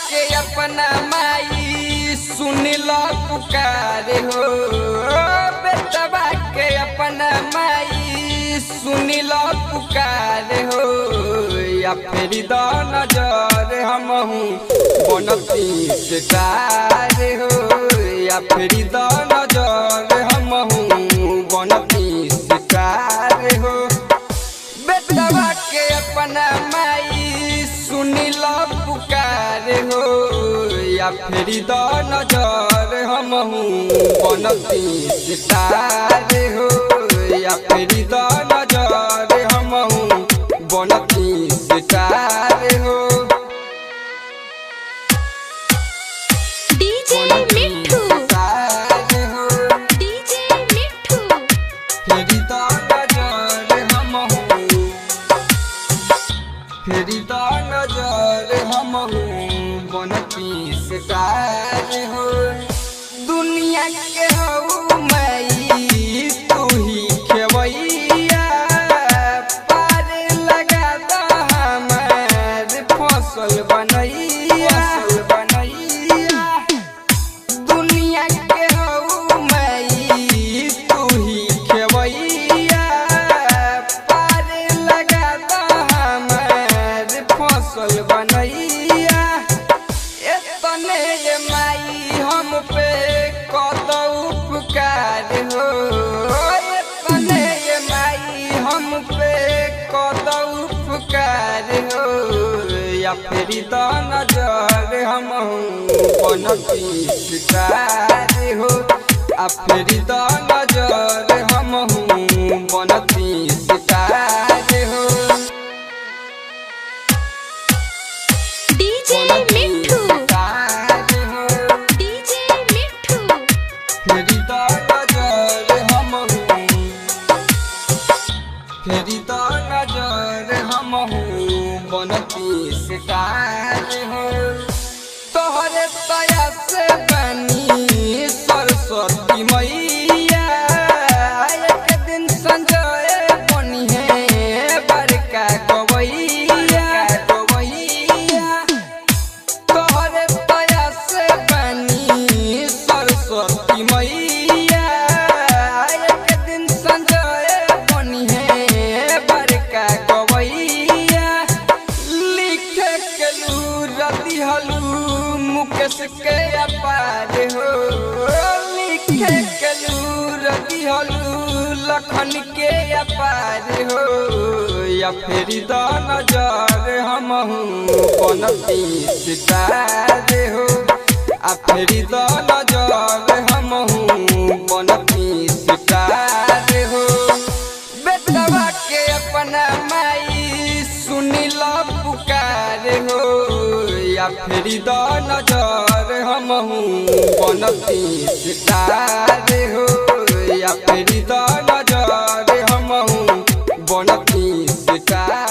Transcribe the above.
के अपना माई सुन लो पुकार हो। बेटवा के अपना माई सुन लो पुकार हो। या फिर दो नजर हमहू बनती सितार हो। या फिर दो नजर हमहू बनती सितार हो। बेटवा के अपना माई सुन लो पुकार हो। या फिर दो नजर हमहू बनती सितार हो। या फिर दो नजर हमहू बनती सितार हो। डीजे मिठू डीजे मिठू फिर दो नजर हमहू फिर दो नजर हमहू बनती सितार हो। दुनिया के हो मई तू ही खेवैया। पार लगा दो हमार फसल बनैया। दुनिया के हो मई तू ही खेवैया। पार लगा दो हमार फसल बनैया। एतने ये माई हम पे कत उपकार हो। एतने ये माई हम पे कत उपकार हो। या फिर दो नजर हमहू बनती सितार हो। आ फिर दो नजर हमहू बनती सितार हो। डीजे मिठू डीजे मिठू फिर दो नजर हमहू फिर दो नजर हमहू बनती सितार हो। तोहरे दया से बनी सरस्वती मैया। एक दिन संजय बनी है बड़का गवैया। तोहरे दया से बनी सरस्वती मैया। एक दिन संजय बनी है बड़का गवैया। लिखे के लूर दिहलू मुकेश के अपार हो। लिखे के लूर दिहलू लखन के अपार हो। या फिर दो नजर हमहू बनती सितार हो। आ फिर दो नजर हमहू बनती सितार हो। बेटवा के अपना माई सुन लो पुकार हो। या फिर दो नजर हमहू बनती सितार हो। या फिर दो नजर हमहू बनती सितार